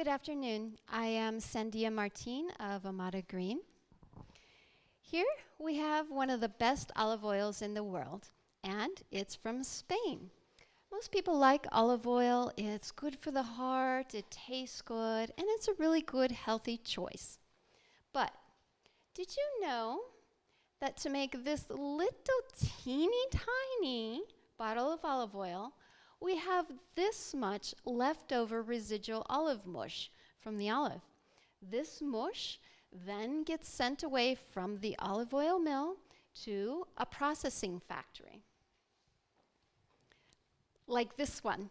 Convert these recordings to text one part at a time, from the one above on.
Good afternoon. I am Sandia Martin of Amata Green. Here we have one of the best olive oils in the world, and it's from Spain. Most people like olive oil. It's good for the heart, it tastes good, and it's a really good, healthy choice. But did you know that to make this little teeny tiny bottle of olive oil, we have this much leftover residual olive mush from the olive? This mush then gets sent away from the olive oil mill to a processing factory, like this one.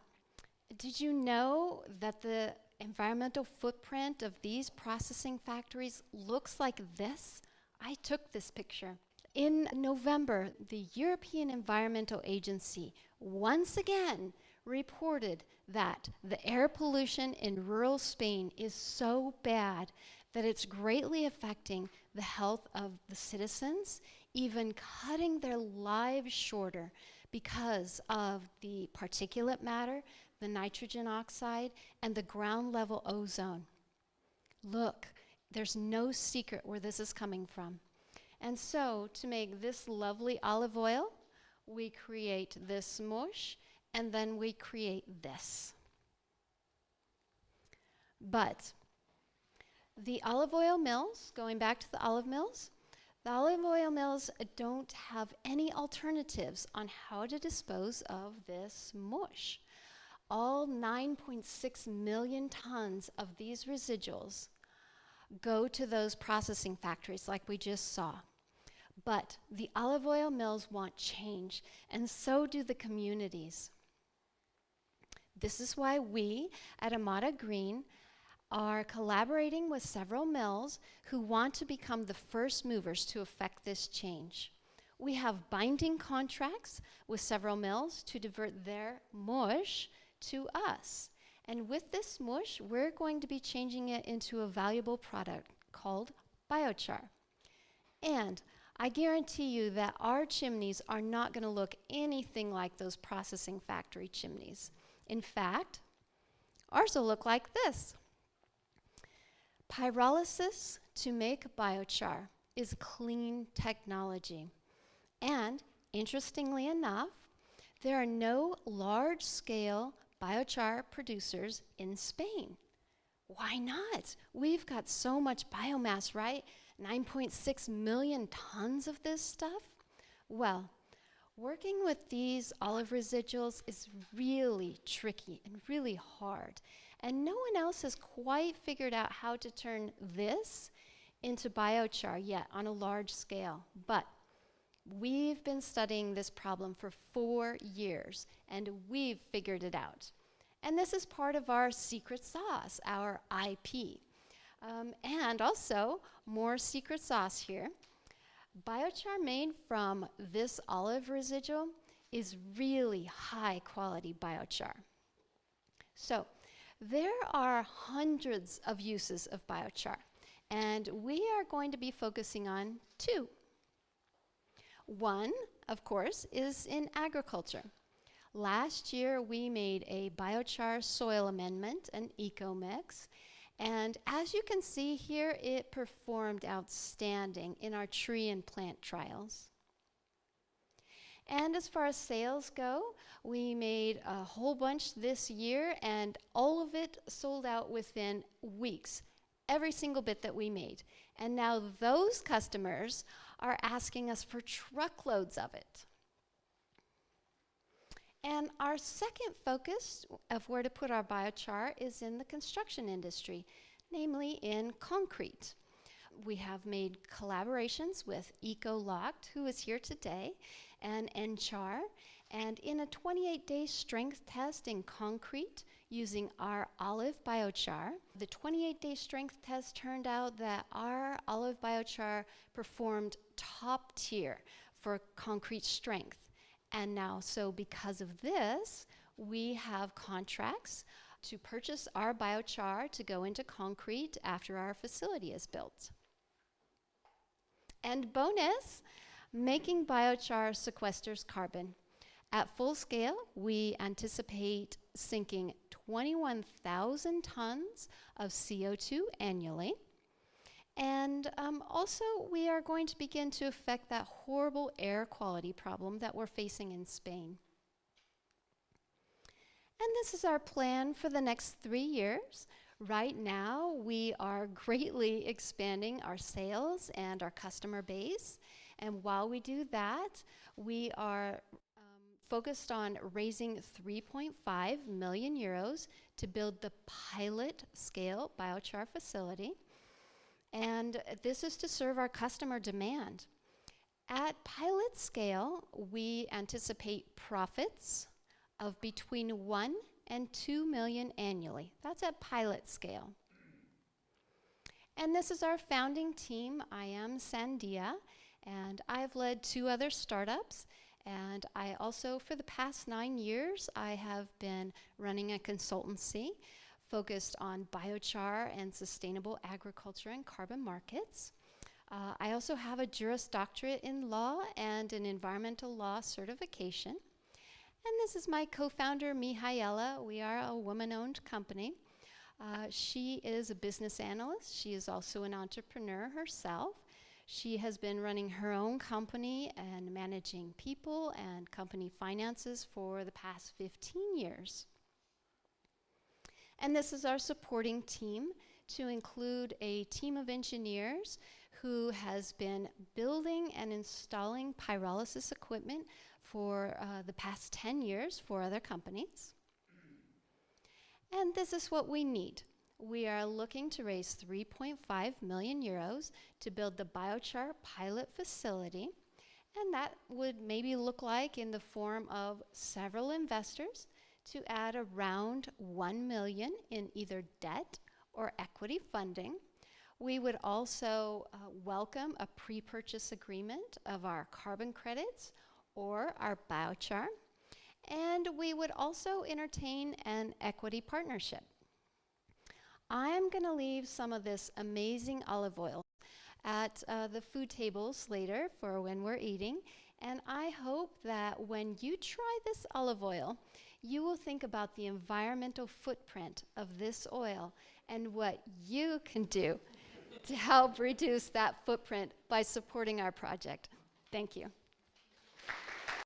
Did you know that the environmental footprint of these processing factories looks like this? I took this picture. In November, the European Environmental Agency once again reported that the air pollution in rural Spain is so bad that it's greatly affecting the health of the citizens, even cutting their lives shorter because of the particulate matter, the nitrogen oxide, and the ground level ozone. Look, there's no secret where this is coming from. And so, to make this lovely olive oil, we create this mush, and then we create this. But the olive oil mills, going back to the olive oil mills don't have any alternatives on how to dispose of this mush. All 9.6 million tons of these residuals go to those processing factories like we just saw. But the olive oil mills want change, and so do the communities. This is why we at Amata Green are collaborating with several mills who want to become the first movers to effect this change. We have binding contracts with several mills to divert their mush to us. And with this mush, we're going to be changing it into a valuable product called biochar. And I guarantee you that our chimneys are not going to look anything like those processing factory chimneys. In fact, ours will look like this. Pyrolysis to make biochar is clean technology. And interestingly enough, there are no large-scale biochar producers in Spain. Why not? We've got so much biomass, right? 9.6 million tons of this stuff. Well, working with these olive residuals is really tricky and really hard. And no one else has quite figured out how to turn this into biochar yet on a large scale. But we've been studying this problem for 4 years, and we've figured it out. And this is part of our secret sauce, our IP. And also, more secret sauce here. Biochar made from this olive residual is really high quality biochar. So, there are hundreds of uses of biochar, and we are going to be focusing on 2. One, of course, is in agriculture. Last year, we made a biochar soil amendment, an eco-mix, and as you can see here, it performed outstanding in our tree and plant trials. And as far as sales go, we made a whole bunch this year, and all of it sold out within weeks, every single bit that we made. And now those customers are asking us for truckloads of it. And our second focus of where to put our biochar is in the construction industry, namely in concrete. We have made collaborations with ecológico, who is here today, and Enchar, and in a 28-day strength test in concrete using our olive biochar, the 28-day strength test turned out that our olive biochar performed top tier for concrete strength. And now, so because of this, we have contracts to purchase our biochar to go into concrete after our facility is built. And bonus, making biochar sequesters carbon. At full scale, we anticipate sinking 21,000 tons of CO2 annually. And also, we are going to begin to affect that horrible air quality problem that we're facing in Spain. And this is our plan for the next 3 years. Right now, we are greatly expanding our sales and our customer base. And while we do that, we are focused on raising 3.5 million euros to build the pilot scale biochar facility. And this is to serve our customer demand. At pilot scale, we anticipate profits of between 1 and 2 million annually. That's at pilot scale. And this is our founding team. I am Sandia, and I've led 2 other startups. And I also, for the past 9 years, I have been running a consultancy focused on biochar and sustainable agriculture and carbon markets. I also have a Juris Doctorate in law and an environmental law certification. And this is my co-founder, Mihaela. We are a woman-owned company. She is a business analyst. She is also an entrepreneur herself. She has been running her own company and managing people and company finances for the past 15 years. And this is our supporting team, to include a team of engineers who has been building and installing pyrolysis equipment for the past 10 years for other companies. And this is what we need. We are looking to raise 3.5 million euros to build the biochar pilot facility. And that would maybe look like in the form of several investors to add around 1 million in either debt or equity funding. We would also welcome a pre-purchase agreement of our carbon credits or our biochar. And we would also entertain an equity partnership. I am going to leave some of this amazing olive oil at the food tables later for when we're eating. And I hope that when you try this olive oil, you will think about the environmental footprint of this oil and what you can do to help reduce that footprint by supporting our project. Thank you.